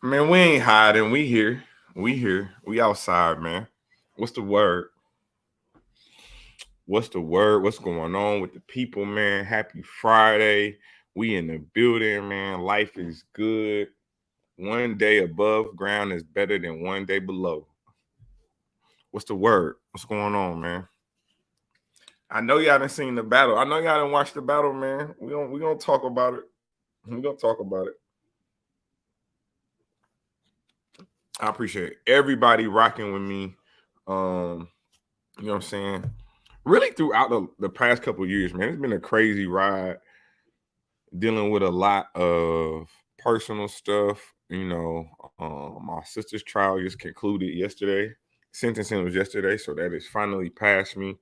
Man, we ain't hiding. We here. We here. We outside, man. What's the word? What's the word? What's going on with the people, man? Happy Friday. We in the building, man. Life is good. One day above ground is better than one day below. What's the word? What's going on, man? I know y'all done seen the battle. I know y'all done watched the battle, man. We gonna talk about it. We gonna talk about it. I appreciate everybody rocking with me. Um, you know what I'm saying? Really throughout the past couple of years, man, it's been a crazy ride dealing with a lot of personal stuff. My sister's trial just concluded yesterday. Sentencing was yesterday, so that is finally past me.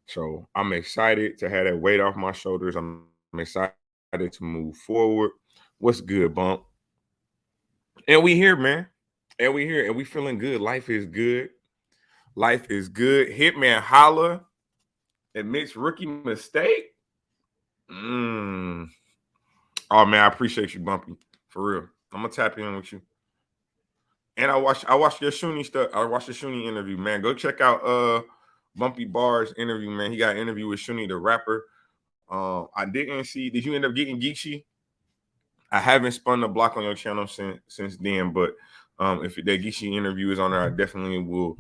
So I'm excited to have that weight off my shoulders. I'm excited to move forward. What's good, Bump? And we here, man. And we here, and we feeling good. Life is good. Life is good. Hitman Holla admits rookie mistake. Mm. Oh man, I appreciate you, Bumpy. For real. I'm gonna tap in with you. And I watched your Shuni stuff. I watched the Shuni interview, man. Go check out Bumpy Bar's interview, man. He got an interview with Shuni the rapper. I didn't see. Did you end up getting Geekshy? I haven't spun the block on your channel since then, but if that Geekshy interview is on there, I definitely will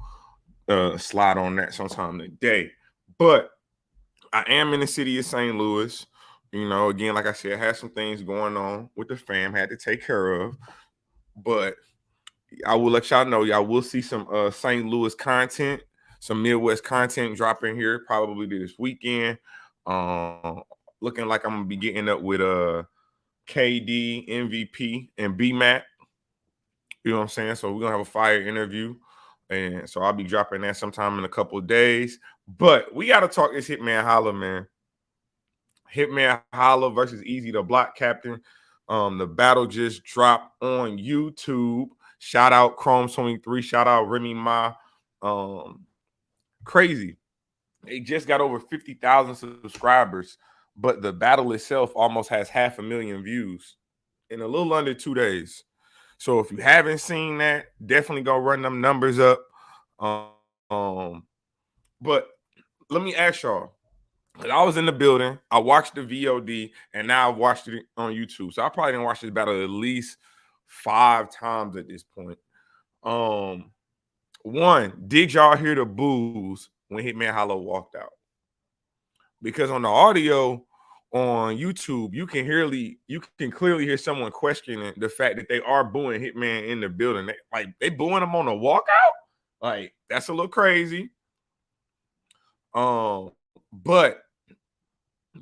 slide on that sometime today. But I am in the city of St. Louis. Again, like I said, I had some things going on with the fam, had to take care of. But I will let y'all know, y'all will see some St. Louis content, some Midwest content dropping here probably this weekend. Um, Looking like I'm gonna be getting up with KD, MVP, and BMAC. You know what I'm saying? So we're gonna have a fire interview. And so I'll be dropping that sometime in a couple of days. But we gotta talk this Hitman Holla, man. Hitman Holla versus Eazy the Block Captain. The battle just dropped on YouTube. Shout out Chrome 23. Shout out Remy Ma. Um, Crazy. They just got over 50,000 subscribers, but the battle itself almost has 500,000 views in a little under 2 days. So if you haven't seen that, definitely go run them numbers up. But let me ask y'all. I was in the building. I watched the VOD, and now I've watched it on YouTube. So I probably didn't watch this battle at least 5 times at this point. Um, One, did y'all hear the boos when Hitman Hollow walked out? Because on the audio on YouTube, you can clearly hear someone questioning the fact that they are booing Hitman in the building. They booing him on the walkout. Like that's a little crazy. But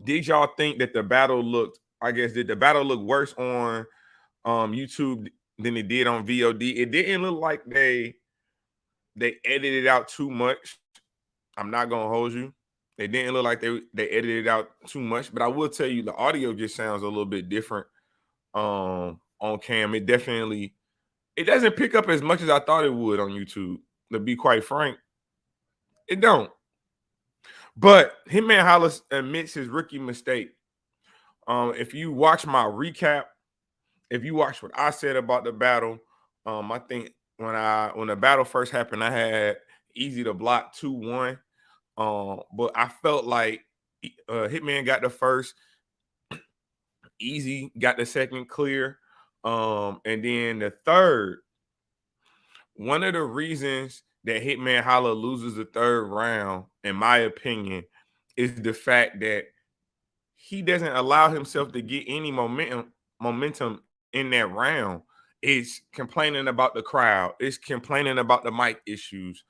did y'all think that the battle looked? I guess did the battle look worse on YouTube than it did on VOD? It didn't look like they edited out too much. I'm not gonna hold you. They didn't look like they edited out too much, but I will tell you the audio just sounds a little bit different on cam. It doesn't pick up as much as I thought it would on YouTube. To be quite frank, it don't. But Hitman Hollis admits his rookie mistake. If you watch my recap, if you watch what I said about the battle, I think when the battle first happened, I had Easy to block 2-1. But I felt like Hitman got the first, Easy got the second clear. And then the third, one of the reasons that Hitman Holla loses the third round, in my opinion, is the fact that he doesn't allow himself to get any momentum in that round. It's complaining about the crowd. It's complaining about the mic issues.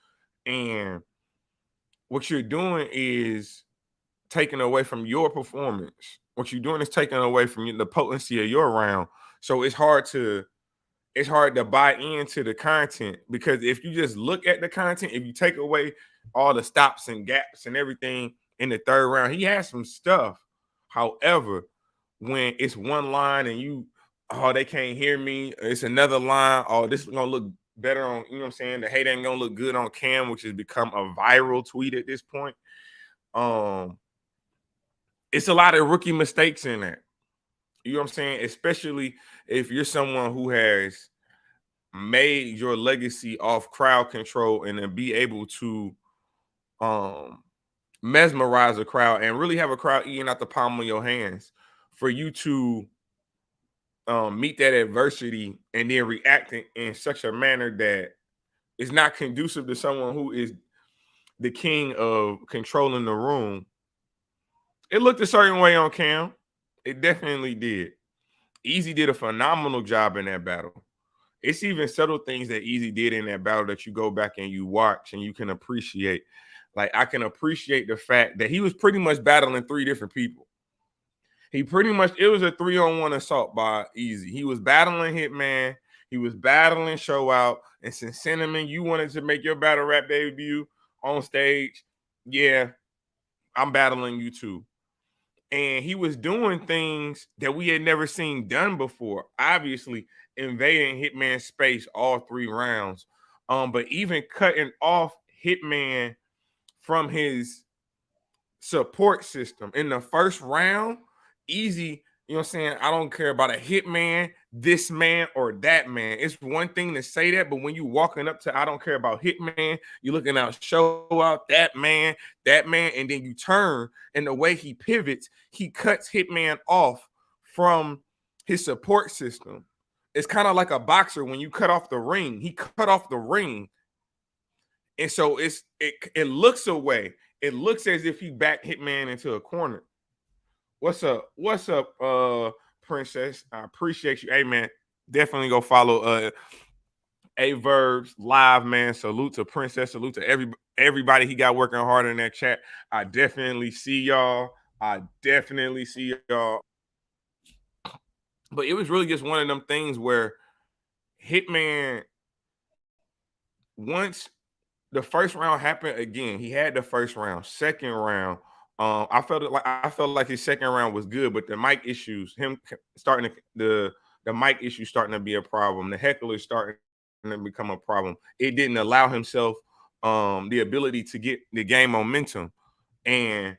And what you're doing is taken away from your performance. What you're doing is taking away from the potency of your round. So it's hard to buy into the content because if you just look at the content, if you take away all the stops and gaps and everything in the third round, he has some stuff. However, when it's one line and they can't hear me, it's another line, this is gonna look better on, you know what I'm saying? The hate ain't gonna look good on cam, which has become a viral tweet at this point. It's a lot of rookie mistakes in that. You know what I'm saying? Especially if you're someone who has made your legacy off crowd control and then be able to um mesmerize a crowd and really have a crowd eating out the palm of your hands, for you to meet that adversity and then react in such a manner that is not conducive to someone who is the king of controlling the room. It looked a certain way on cam. It definitely did. Easy did a phenomenal job in that battle. It's even subtle things that Easy did in that battle that you go back and you watch and you can appreciate. Like, I can appreciate the fact that he was pretty much battling three different people. He pretty much, it was a 3-on-1 assault by Easy. He was battling Hitman, he was battling Show Out, and since Cinnamon, you wanted to make your battle rap debut on stage, yeah, I'm battling you too. And he was doing things that we had never seen done before. Obviously, invading Hitman's space all 3 rounds. But even cutting off Hitman from his support system in the first round, Easy, you know what I'm saying? I don't care about a Hitman, this man, or that man. It's one thing to say that, but when you walking up to I don't care about Hitman, you're looking out, Show Out, that man, and then you turn, and the way he pivots, he cuts Hitman off from his support system. It's kind of like a boxer when you cut off the ring. He cut off the ring, and so it looks away. It looks as if he backed Hitman into a corner. What's up? What's up, Princess? I appreciate you. Hey, man, definitely go follow A Verbs live, man. Salute to Princess. Salute to everybody he got working hard in that chat. I definitely see y'all. I definitely see y'all. But it was really just one of them things where Hitman, once the first round happened again, he had the first round. Second round, I felt like his second round was good, but the mic issues, him starting to, the mic issues starting to be a problem. The hecklers starting to become a problem. It didn't allow himself the ability to get the game momentum. And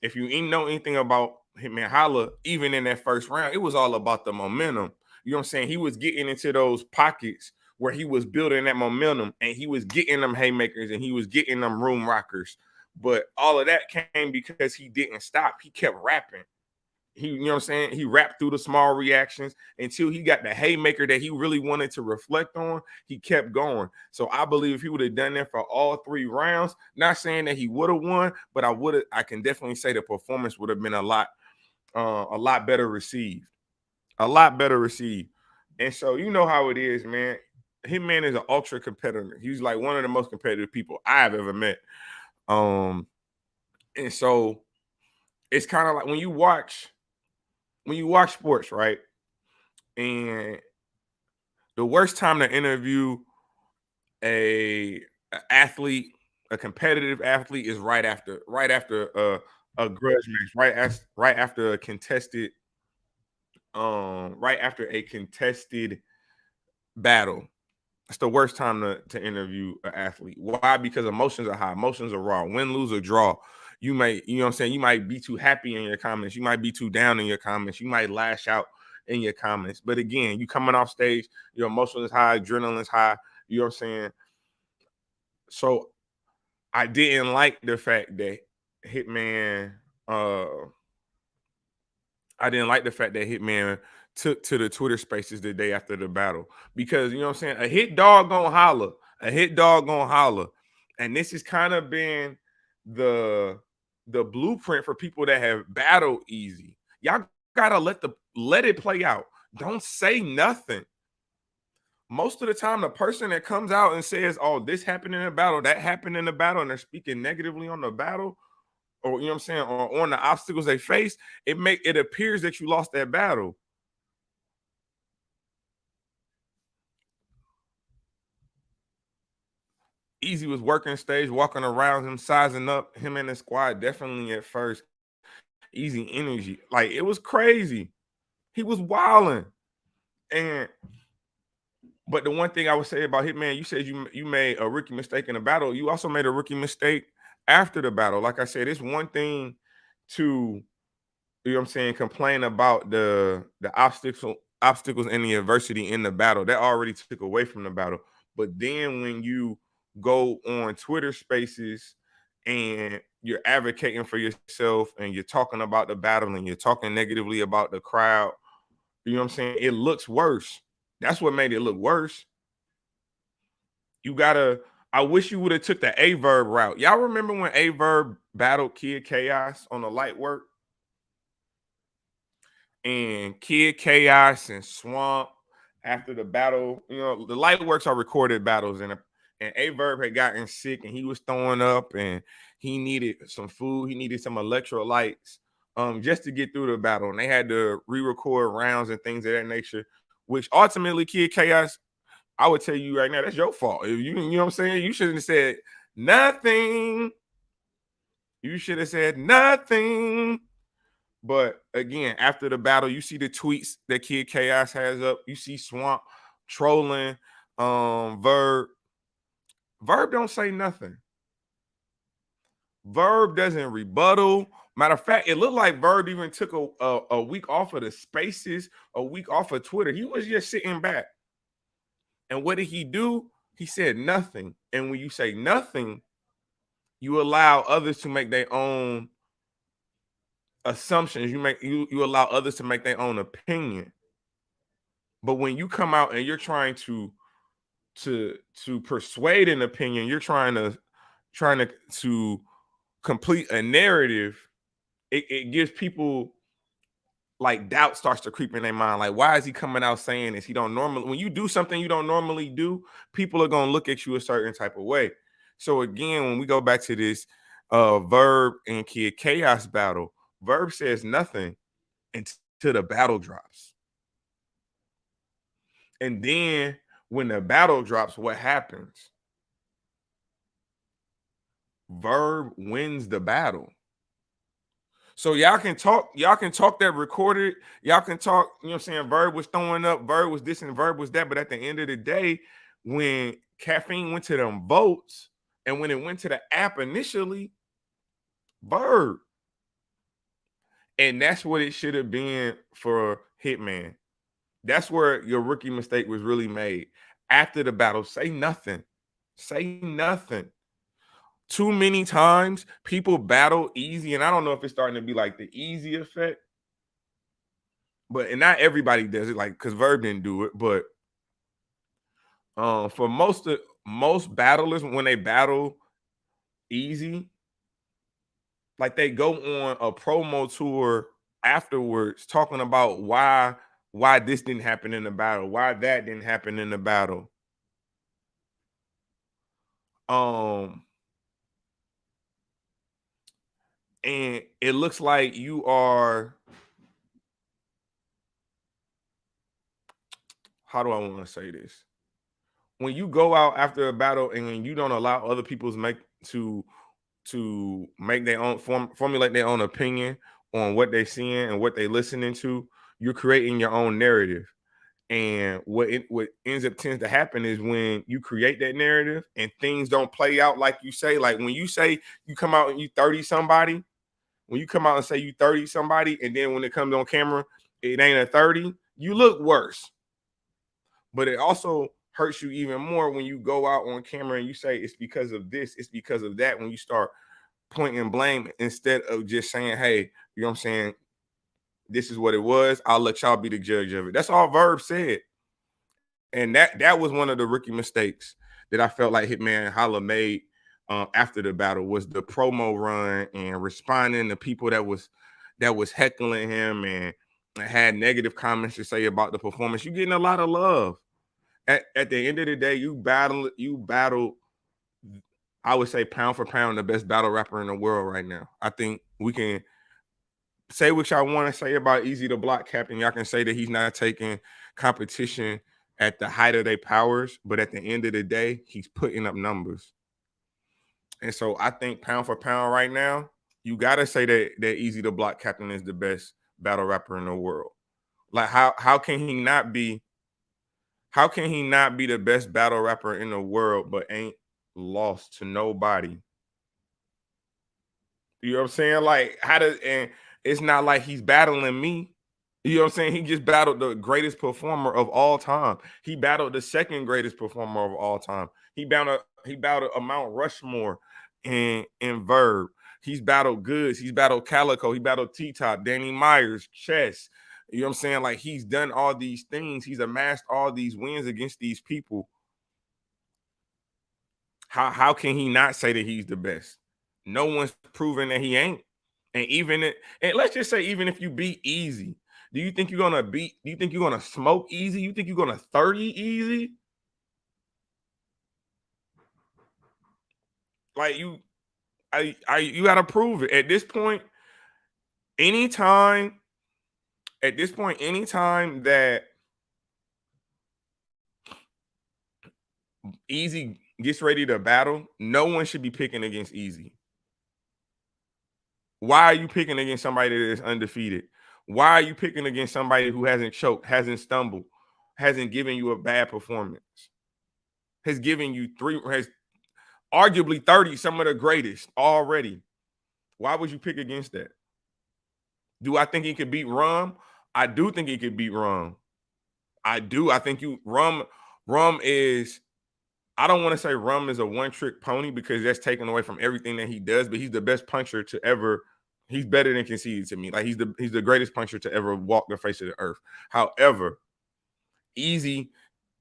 if you ain't know anything about Hitman Holla, even in that first round, it was all about the momentum. You know what I'm saying? He was getting into those pockets where he was building that momentum and he was getting them haymakers and he was getting them room rockers. But all of that came because he didn't stop. He kept rapping. You know what I'm saying? He rapped through the small reactions until he got the haymaker that he really wanted to reflect on. He kept going. So I believe if he would have done that for all 3 rounds, not saying that he would have won, but I can definitely say the performance would have been a lot better received. A lot better received. And so you know how it is, man. Hitman is an ultra competitor. He's like one of the most competitive people I've ever met. And so it's kind of like when you watch sports, right? And the worst time to interview a athlete, a competitive athlete, is right after a grudge match, right after a contested battle. It's the worst time to interview an athlete. Why? Because emotions are high, emotions are raw. Win, lose, or draw. You know what I'm saying? You might be too happy in your comments. You might be too down in your comments. You might lash out in your comments. But again, you coming off stage, your emotion is high, adrenaline's high. You know what I'm saying? So I didn't like the fact that Hitman, uh, I didn't like the fact that Hitman took to the Twitter spaces the day after the battle, because you know what I'm saying, a hit dog gonna holler, a hit dog gonna holler, and this has kind of been the blueprint for people that have battled Easy. Y'all gotta let it play out. Don't say nothing. Most of the time, the person that comes out and says, "Oh, this happened in a battle, that happened in the battle," and they're speaking negatively on the battle, or you know what I'm saying, or on the obstacles they face, it appears that you lost that battle. Easy was working stage, walking around him, sizing up him and the squad. Definitely at first, Easy energy, like it was crazy. He was wilding, and but the one thing I would say about Hitman, you said you made a rookie mistake in the battle. You also made a rookie mistake after the battle. Like I said, it's one thing to, you know what I'm saying, complain about the obstacles and the adversity in the battle. That already took away from the battle. But then when you go on Twitter Spaces and you're advocating for yourself and you're talking about the battle and you're talking negatively about the crowd, you know what I'm saying? It looks worse. That's what made it look worse. You gotta. I wish you would have took the A Verb route. Y'all remember when A Verb battled Kid Chaos on the light work? And Kid Chaos and Swamp after the battle, you know, the light works are recorded battles, and A Verb had gotten sick and he was throwing up and he needed some food, he needed some electrolytes just to get through the battle. And they had to re-record rounds and things of that nature, which ultimately Kid Chaos, I would tell you right now, that's your fault. If you know what I'm saying? You shouldn't have said nothing. You should have said nothing. But again, after the battle, you see the tweets that Kid Chaos has up. You see Swamp trolling Verb. Verb don't say nothing. Verb doesn't rebuttal. Matter of fact, it looked like Verb even took a week off of the Spaces, a week off of Twitter. He was just sitting back. And what did he do? He said nothing. And when you say nothing, you allow others to make their own assumptions. You allow others to make their own opinion. But when you come out and you're trying to persuade an opinion, you're trying to complete a narrative, it gives people like doubt starts to creep in their mind. Like, why is he coming out saying this? He don't normally, when you do something you don't normally do, people are gonna look at you a certain type of way. So again, when we go back to this Verb and Kid Chaos battle, Verb says nothing until the battle drops. And then when the battle drops, what happens? Verb wins the battle. So y'all can talk that recorded, y'all can talk, you know what I'm saying? Verb was throwing up, Verb was this and Verb was that. But at the end of the day, when Caffeine went to them votes and when it went to the app initially, Verb. And that's what it should have been for Hitman. That's where your rookie mistake was really made. After the battle, say nothing. Say nothing. Too many times people battle Eazy, and I don't know if it's starting to be like the Eazy effect, but and not everybody does it, like because Verb didn't do it, but for most battlers when they battle Eazy, like they go on a promo tour afterwards talking about why this didn't happen in the battle, why that didn't happen in the battle. And it looks like you are, how do I want to say this? When you go out after a battle and you don't allow other people's to make their own formulate their own opinion on what they're seeing and what they're listening to, you're creating your own narrative. And what ends up tends to happen is when you create that narrative and things don't play out like you say, like when you say you come out and you 30 somebody, when you come out and say you 30 somebody, and then when it comes on camera, it ain't a 30, you look worse. But it also hurts you even more when you go out on camera and you say it's because of this, it's because of that. When you start pointing blame instead of just saying, hey, you know what I'm saying? This is what it was. I'll let y'all be the judge of it. That's all Verb said. And that was one of the rookie mistakes that I felt like Hitman Holla made after the battle was the promo run and responding to people that was heckling him and had negative comments to say about the performance. You're getting a lot of love. At the end of the day, you battle, I would say pound for pound, the best battle rapper in the world right now. I think we can say what y'all want to say about Eazy the Block Captain. Y'all can say that he's not taking competition at the height of their powers, but at the end of the day, he's putting up numbers. And so I think pound for pound right now, you gotta say that Eazy the Block Captain is the best battle rapper in the world. Like how can he not be? How can he not be the best battle rapper in the world, but ain't lost to nobody? You know what I'm saying? Like, how does, and it's not like he's battling me. You know what I'm saying? He just battled the greatest performer of all time. He battled the second greatest performer of all time. He battled a Mount Rushmore in Verb. He's battled Goods. He's battled Calico. He battled T-Top, Danny Myers, Chess. You know what I'm saying? Like, he's done all these things. He's amassed all these wins against these people. How can he not say that he's the best? No one's proven that he ain't. And let's just say, even if you beat Eazy, do you think you're gonna smoke Eazy? You think you're gonna 30 Eazy? Like, you gotta prove it. Anytime, anytime that Eazy gets ready to battle, no one should be picking against Eazy. Why are you picking against somebody that is undefeated? Why are you picking against somebody who hasn't choked, hasn't stumbled, hasn't given you a bad performance, has given you has arguably 30, some of the greatest already? Why would you pick against that? Do I think he could beat Rum? I do think he could beat Rum. I do. I think Rum is, I don't want to say Rum is a one-trick pony, because that's taken away from everything that he does, but he's the best puncher to ever. He's better than Conceited to me. Like, he's the greatest puncher to ever walk the face of the earth. However, Eazy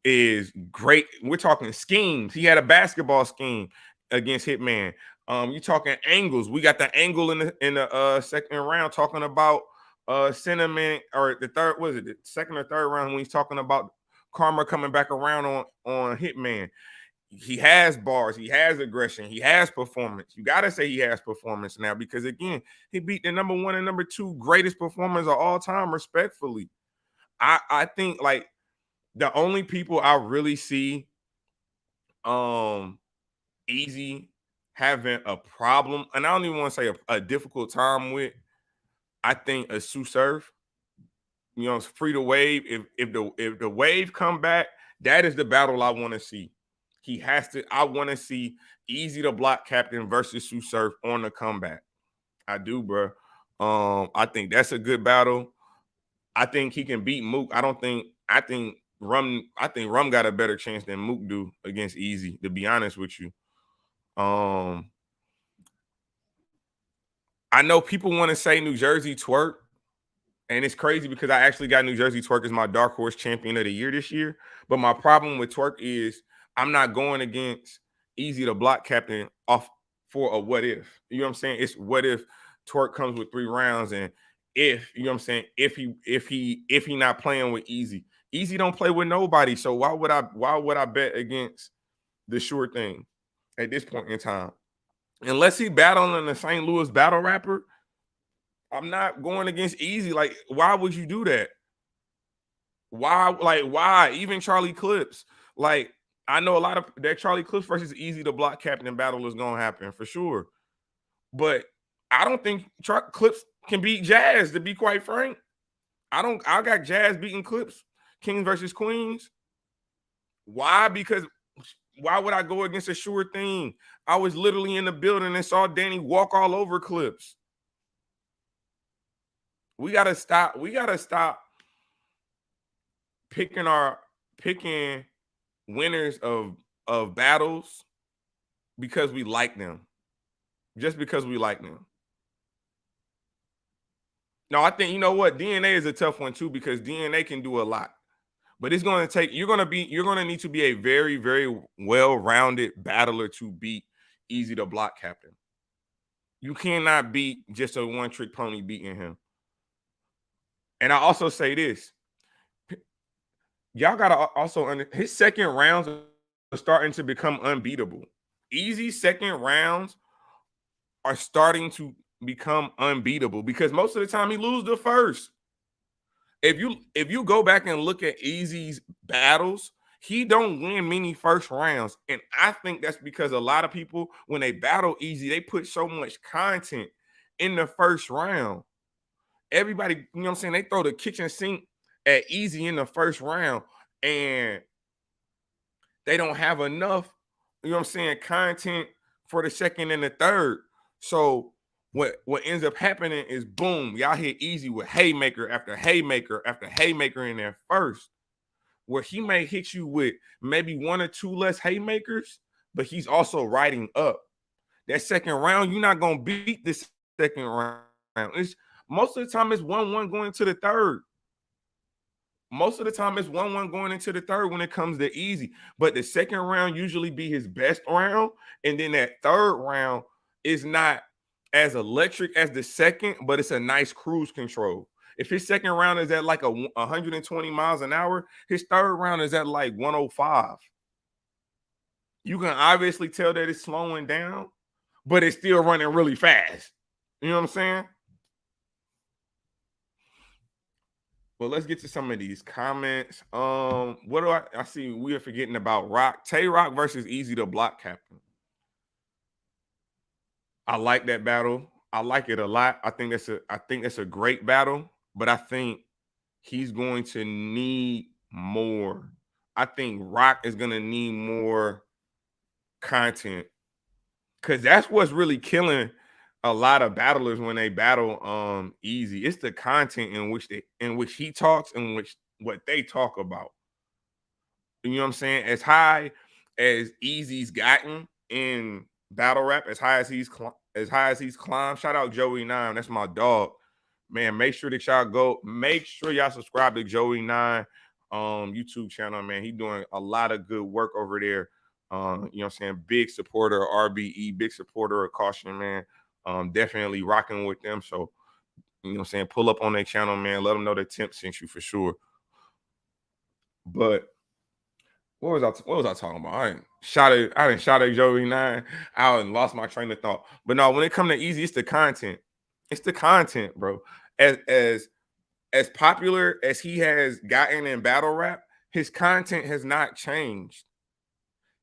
is great. We're talking schemes. He had a basketball scheme against Hitman. You talking angles. We got the angle in the second round, talking about Cinnamon, or the third, was it the second or third round, when he's talking about Karma coming back around on Hitman. He has bars, he has aggression, he has performance. You gotta say he has performance now, because again, he beat the number one and number two greatest performers of all time, respectfully. I think, like, the only people I really see Eazy having a problem, and I don't even want to say a difficult time with, I think a Sue Surf. You know, it's free to wave. If the wave come back, that is the battle I want to see. He has to. I want to see Eazy the Block Captain versus Sue Surf on the comeback. I do, bro. I think that's a good battle. I think he can beat Mook. I think Rum got a better chance than Mook do against Eazy, to be honest with you. Um, I know people want to say New Jersey Twerk, and it's crazy because I actually got New Jersey Twerk as my dark horse champion of the year this year. But my problem with Twerk is I'm not going against Eazy the Block Captain off for a what if. You know what I'm saying? It's what if Twerk comes with 3 rounds, and if, you know what I'm saying, if he not playing with Eazy. Eazy don't play with nobody. So why would I bet against the sure thing at this point in time? Unless he battling the St. Louis battle rapper, I'm not going against Eazy. Like, why would you do that? Why? Like, why? Even Charlie Clips. Like, I know a lot of that Charlie Clips versus Eazy the Block Captain battle is gonna happen for sure. But I don't think Clips can beat Jazz, to be quite frank. I got Jazz beating Clips, Kings versus Queens. Why? Because why would I go against a sure thing? I was literally in the building and saw Danny walk all over Clips. We gotta stop. We gotta stop picking winners of battles because we like them. Just because we like them. No, I think, you know what? DNA is a tough one too, because DNA can do a lot. But it's going to take, you're going to need to be a very, very well-rounded battler to beat Eazy the Block Captain. You cannot beat just a one-trick pony beating him. And I also say this. Y'all got to also his second rounds are starting to become unbeatable. Easy's second rounds are starting to become unbeatable, because most of the time he loses the first. If you go back and look at Eazy's battles, he don't win many first rounds. And I think that's because a lot of people, when they battle Eazy, they put so much content in the first round. Everybody, you know what I'm saying, they throw the kitchen sink at Eazy in the first round, and they don't have enough, you know what I'm saying, content for the second and the third. So what ends up happening is boom, y'all hit Eazy with haymaker after haymaker after haymaker in there first, where he may hit you with maybe one or two less haymakers, but he's also riding up. That second round, you're not gonna beat this second round. It's most of the time it's 1-1 going to the third. Most of the time it's 1-1 going into the third when it comes to Eazy. But the second round usually be his best round. And then that third round is not as electric as the second, but it's a nice cruise control. If his second round is at like 120 miles an hour, his third round is at like 105. You can obviously tell that it's slowing down, but it's still running really fast. You know what I'm saying? Well, let's get to some of these comments. What do I see? We are forgetting about Rock. Tay Rock versus Eazy the Block Captain. I like that battle. I like it a lot. I think that's a great battle, but I think he's going to need more. I think Rock is gonna need more content, because that's what's really killing a lot of battlers when they battle Eazy. It's the content in which he talks and which what they talk about. You know what I'm saying? As high as Eazy's gotten in battle rap, as high as he's climbed. Shout out Joey Nine, that's my dog. Man, make sure that make sure y'all subscribe to Joey Nine YouTube channel, man. He doing a lot of good work over there. You know what I'm saying? Big supporter of RBE, big supporter of Caution, man. Definitely rocking with them. So, you know what I'm saying? Pull up on their channel, man. Let them know that Temp sent you for sure. But what was I talking about? I didn't shot at Joey Nine. I lost my train of thought. But no, when it comes to Eazy, it's the content. It's the content, bro. As popular as he has gotten in battle rap, his content has not changed.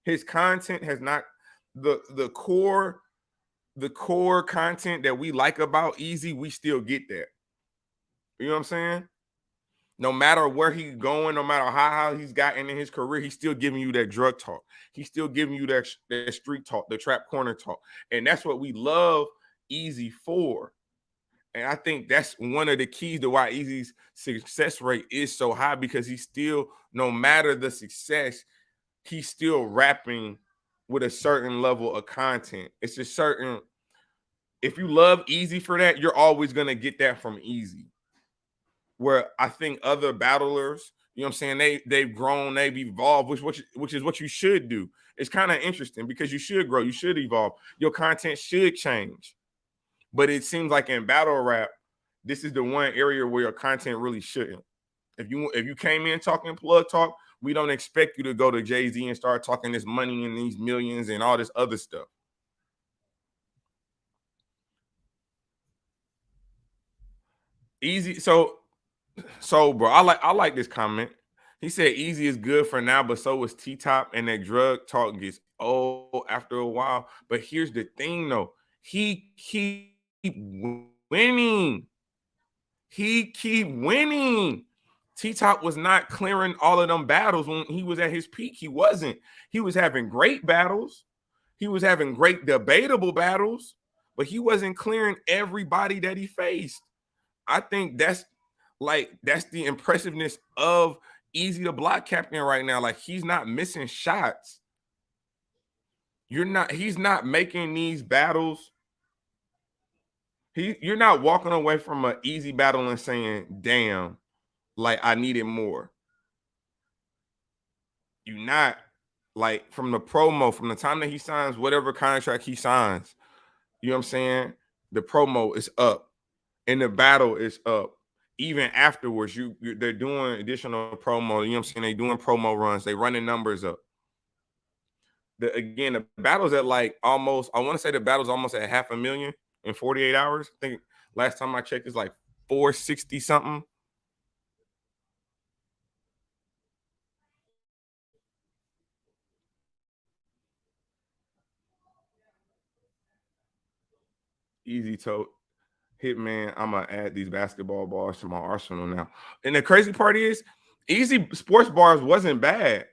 His content has not the core content that we like about Eazy, we still get that. You know what I'm saying? No matter where he's going, no matter how he's gotten in his career, he's still giving you that drug talk. He's still giving you that street talk, the trap corner talk. And that's what we love Eazy for. And I think that's one of the keys to why Eazy's success rate is so high, because he's still, no matter the success, he's still rapping with a certain level of content. It's a certain, if you love Eazy for that, you're always going to get that from Eazy. Where I think other battlers, you know what I'm saying, they've grown, they've evolved, which is what you should do. It's kind of interesting because you should grow, you should evolve, your content should change. But it seems like in battle rap, this is the one area where your content really shouldn't. If you came in talking plug talk, we don't expect you to go to Jay-Z and start talking this money and these millions and all this other stuff. Eazy, so bro, I like this comment. He said Eazy is good for now, but so is T-Top, and that drug talk gets old after a while. But here's the thing though, he keep winning. He keep winning. T-Top was not clearing all of them battles when he was at his peak. He wasn't. He was having great battles. He was having great debatable battles, but he wasn't clearing everybody that he faced. I think that's the impressiveness of Eazy the Block Captain right now. Like, he's not missing shots. He's not making these battles. You're not walking away from an Eazy battle and saying, damn, like I needed more. You're not, like, from the promo, from the time that he signs whatever contract he signs, you know what I'm saying? The promo is up and the battle is up. Even afterwards, they're doing additional promo. You know what I'm saying? They're doing promo runs. They running numbers up. The battle's at like almost, I want to say the battle's almost at 500,000 in 48 hours. I think last time I checked, it's like 460 something. Eazy told Hitman, I'm gonna add these basketball bars to my arsenal now. And the crazy part is, Eazy sports bars wasn't bad.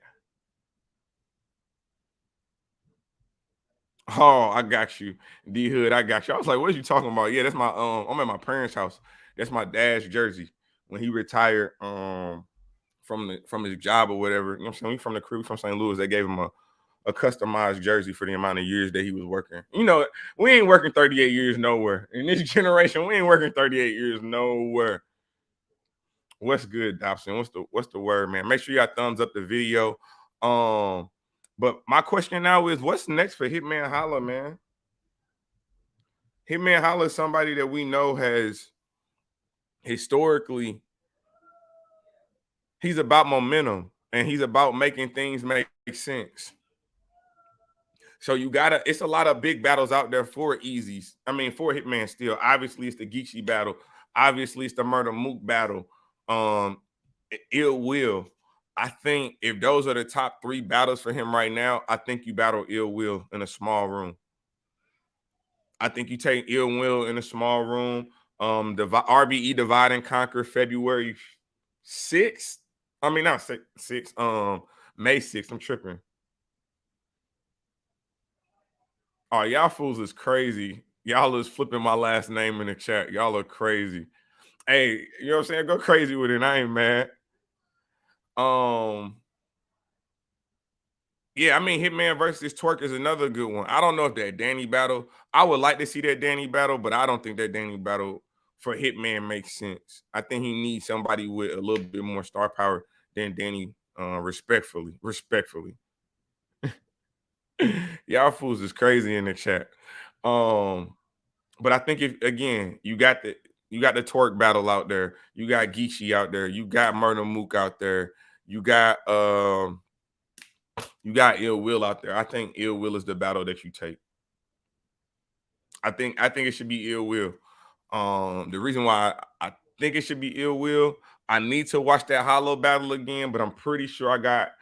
Oh, I got you. D Hood, I got you. I was like, what are you talking about? Yeah, that's my I'm at my parents' house. That's my dad's jersey when he retired from his job or whatever. You know what I'm saying? We from the crew from St. Louis. They gave him a customized jersey for the amount of years that he was working. You know, we ain't working 38 years nowhere. In this generation, we ain't working 38 years nowhere. What's good, Dobson? What's the word, man? Make sure y'all thumbs up the video. But my question now is, what's next for Hitman Holla, man? Hitman Holla is somebody that we know has historically, he's about momentum and he's about making things make sense. So you gotta, it's a lot of big battles out there for Eazy's. I mean, for Hitman still. Obviously, it's the Geechee battle. Obviously, it's the Murder Mook battle. Ill Will. I think if those are the top three battles for him right now, I think you battle Ill Will in a small room. I think you take Ill Will in a small room. The RBE Divide and Conquer February 6th. I mean, not 6th. May 6th. I'm tripping. Oh, y'all fools is crazy. Y'all is flipping my last name in the chat. Y'all are crazy. Hey, you know what I'm saying? Go crazy with it. I ain't mad. Yeah, I mean, Hitman versus Twerk is another good one. I don't know if that Danny battle. I would like to see that Danny battle, but I don't think that Danny battle for Hitman makes sense. I think he needs somebody with a little bit more star power than Danny. Respectfully. Y'all fools is crazy in the chat. But I think if again you got the Twerk battle out there, you got Geechee out there, you got Murder Mook out there, you got Ill Will out there. I think Ill Will is the battle that you take. I think it should be Ill Will. The reason why I think it should be Ill Will, I need to watch that Hollow battle again, but I'm pretty sure I got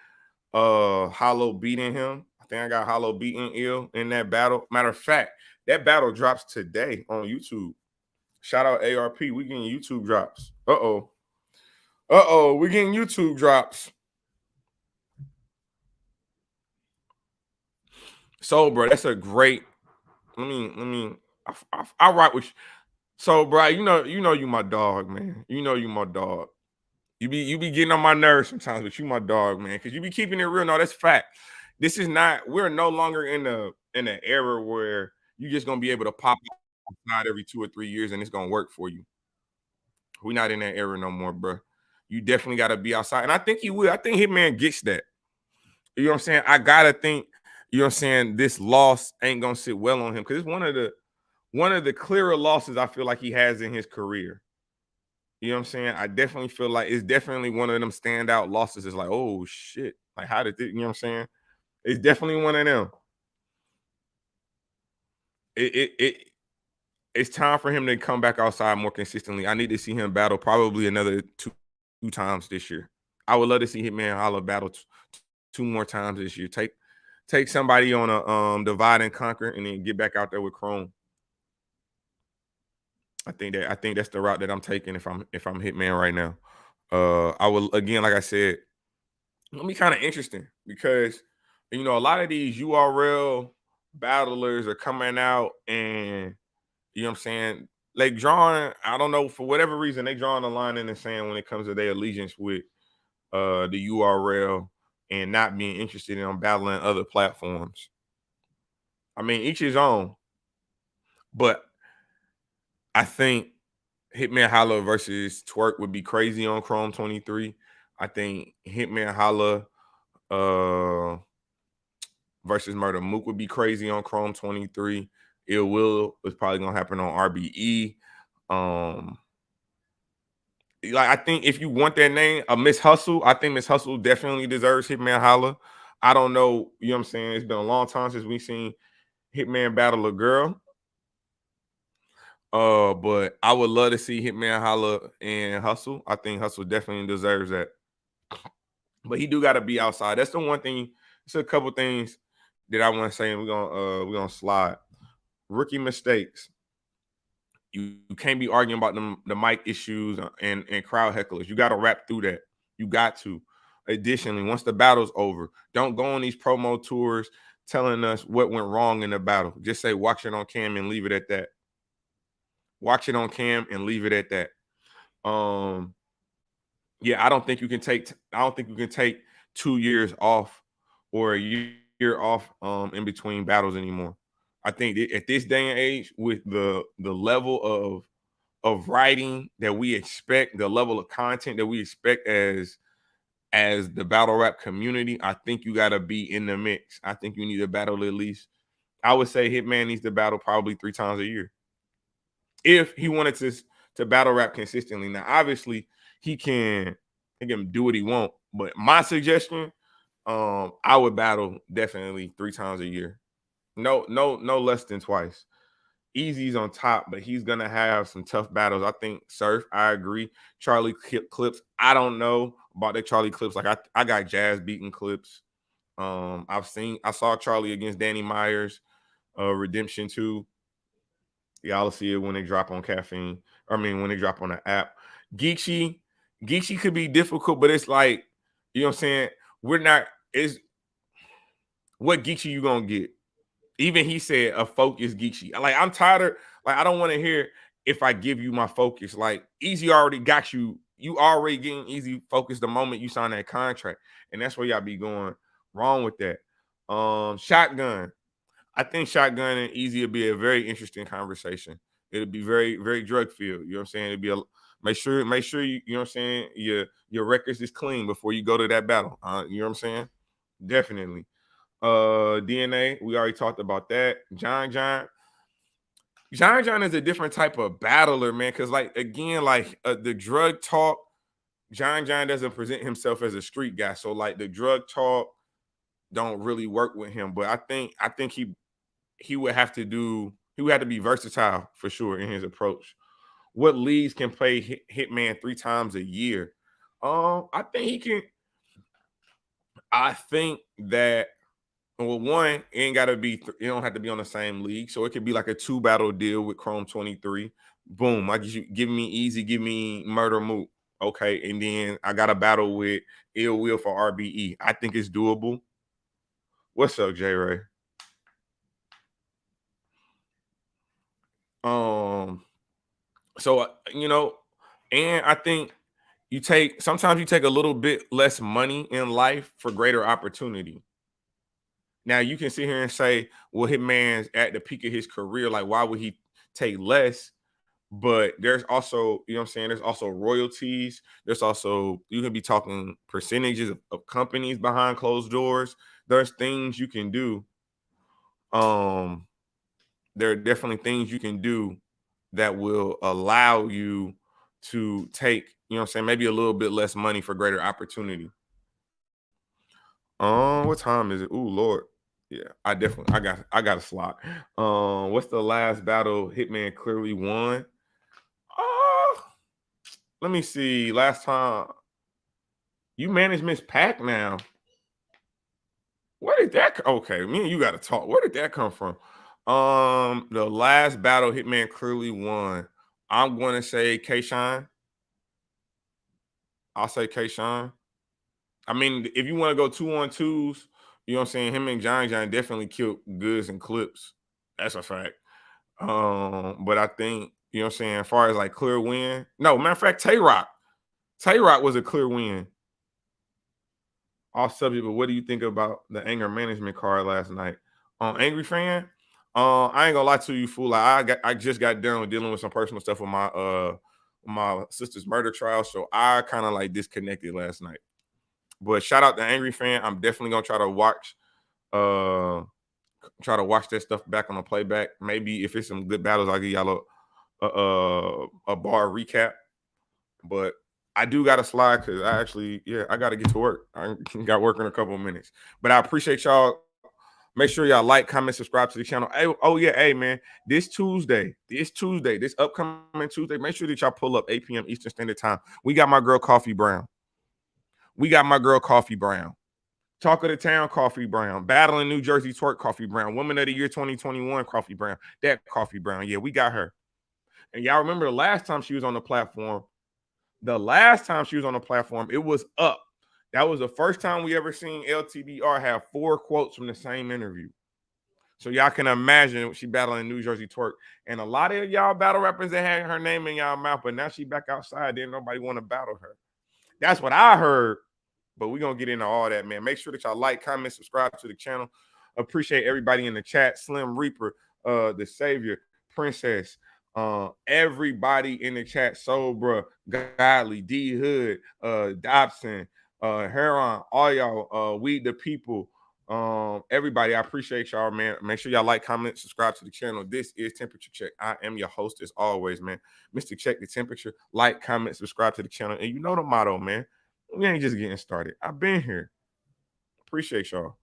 Hollow beating him. I think I got Hollow beating Ill in that battle. Matter of fact, that battle drops today on YouTube. Shout out ARP. We getting YouTube drops. We getting YouTube drops. So, bro, that's a great. Let me. I rock with you. So, bro, you my dog, man. You know you my dog. You be getting on my nerves sometimes, but you my dog, man, because you be keeping it real. No, that's fact. This is not. We're no longer in an era where you just gonna be able to pop outside every 2 or 3 years and it's gonna work for you. We're not in that era no more, bro. You definitely got to be outside, and I think he will. I think Hitman gets that. You know what I'm saying? I gotta think. You know what I'm saying? This loss ain't gonna sit well on him because it's one of the clearer losses I feel like he has in his career. You know what I'm saying? I definitely feel like it's definitely one of them standout losses. It's like, oh shit, like how did this, you know what I'm saying? It's definitely one of them. It's time for him to come back outside more consistently. I need to see him battle probably another two times this year. I would love to see Hitman Holla battle two more times this year. Take somebody on a divide and conquer, and then get back out there with Chrome. I think that's the route that I'm taking if I'm Hitman right now. I will again, like I said, it'll be kind of interesting because a lot of these URL battlers are coming out and you know what I'm saying, like drawing, I don't know, for whatever reason, they drawing a line in the sand when it comes to their allegiance with the URL and not being interested in battling other platforms. I mean, each his own, but I think Hitman Holla versus Twerk would be crazy on Chrome 23. I think Hitman Holla versus Murder Mook would be crazy on Chrome 23. Ill Will is probably gonna happen on RBE. Like I think if you want that name, Miss Hustle, I think Miss Hustle definitely deserves Hitman Holla. I don't know, you know what I'm saying? It's been a long time since we seen Hitman battle a girl. But I would love to see Hitman Holla and Hustle. I think Hustle definitely deserves that. But he do got to be outside. That's the one thing. It's a couple things that I want to say, and we're gonna slide. Rookie mistakes. You can't be arguing about the mic issues and crowd hecklers. You got to rap through that. You got to. Additionally, once the battle's over, don't go on these promo tours telling us what went wrong in the battle. Just say watch it on cam and leave it at that. Watch it on cam and leave it at that. Yeah, I don't think you can take 2 years off or a year off in between battles anymore. I think at this day and age, with the level of writing that we expect, the level of content that we expect as the battle rap community, I think you got to be in the mix. I think you need to battle at least. I would say Hitman needs to battle probably 3 times a year if he wanted to battle rap consistently. Now, obviously, he can do what he want, but my suggestion, I would battle definitely 3 times a year. No less than twice. Eazy's on top, but he's gonna have some tough battles. I think Surf, I agree. Charlie Clips, I don't know about the Charlie Clips. Like I got Jazz beating Clips. I saw Charlie against Danny Myers, Redemption 2. Y'all see it when they drop on caffeine. When they drop on the app. Geeksy could be difficult, but it's like, you know what I'm saying? We're not, is what Geeksy you gonna get? Even he said a focus Geeksy. Like, I'm tired of, like, I don't want to hear if I give you my focus. Like, Eazy already got you. You already getting Eazy focused the moment you sign that contract. And that's where y'all be going wrong with that. Shotgun. I think Shotgun and Eazy would be a very interesting conversation. It'll be very, very drug filled. You know what I'm saying? It'd be make sure you know what I'm saying, your records is clean before you go to that battle. You know what I'm saying? Definitely. DNA, we already talked about that. John is a different type of battler, man. Cause like again, like the drug talk, John doesn't present himself as a street guy. So like the drug talk don't really work with him. But I think he would have to be versatile for sure in his approach. What leagues can play Hitman 3 times a year? I think he can. I think that, well, one, it ain't gotta be. It don't have to be on the same league, so it could be like a 2 battle deal with Chrome 23. Boom! I give me Easy, give me Murder Moot. Okay, and then I got a battle with Ill Will for RBE. I think it's doable. What's up, J Ray? So and I think sometimes you take a little bit less money in life for greater opportunity. Now you can sit here and say, well, Hitman's at the peak of his career. Like, why would he take less? But there's also, you know what I'm saying, there's also royalties. There's also, you can be talking percentages of companies behind closed doors. There's things you can do. There are definitely things you can do that will allow you to take, you know what I'm saying, maybe a little bit less money for greater opportunity. What time is it? Ooh, Lord. Yeah, I got a slot. What's the last battle Hitman clearly won? Let me see. Last time you managed Miss Pac now. Where did that okay, me and you gotta talk. Where did that come from? The last battle Hitman clearly won. I'm gonna say K-Shine. I'll say K-Shine. I mean, if you want to go 2-on-2s, you know what I'm saying? Him and John definitely killed Goods and Clips. That's a fact. But I think, you know what I'm saying, as far as like clear win. No, matter of fact, Tay-Rock. Tay-Rock was a clear win. Off subject, but what do you think about the anger management card last night? Angry fan? I ain't gonna lie to you, fool. Like I just got done with dealing with some personal stuff with my sister's murder trial. So I kind of like disconnected last night. But shout out to Angry Fan. I'm definitely gonna try to watch that stuff back on the playback. Maybe if it's some good battles, I'll give y'all a bar recap. But I do got to slide because I got to get to work. I got work in a couple of minutes. But I appreciate y'all. Make sure y'all like, comment, subscribe to the channel. Hey, oh yeah, hey man, this upcoming Tuesday, make sure that y'all pull up 8 p.m. Eastern Standard Time. We got my girl Coffee Brown. Talk of the Town, Coffee Brown. Battling New Jersey Twerk, Coffee Brown. Woman of the Year 2021, Coffee Brown. That Coffee Brown. Yeah, we got her. And y'all remember the last time she was on the platform, it was up. That was the first time we ever seen LTBR have 4 quotes from the same interview. So y'all can imagine she battling New Jersey Twerk. And a lot of y'all battle rappers that had her name in y'all mouth, but now she back outside. Didn't nobody want to battle her. That's what I heard. But we're going to get into all that, man. Make sure that y'all like, comment, subscribe to the channel. Appreciate everybody in the chat. Slim Reaper, the Savior, Princess, everybody in the chat. Sobra, Godly, D Hood, Dobson, Heron, all y'all, We the People, everybody. I appreciate y'all, man. Make sure y'all like, comment, subscribe to the channel. This is Temperature Check. I am your host as always, man. Mr. Check the Temperature. Like, comment, subscribe to the channel. And you know the motto, man. We ain't just getting started. I've been here. Appreciate y'all.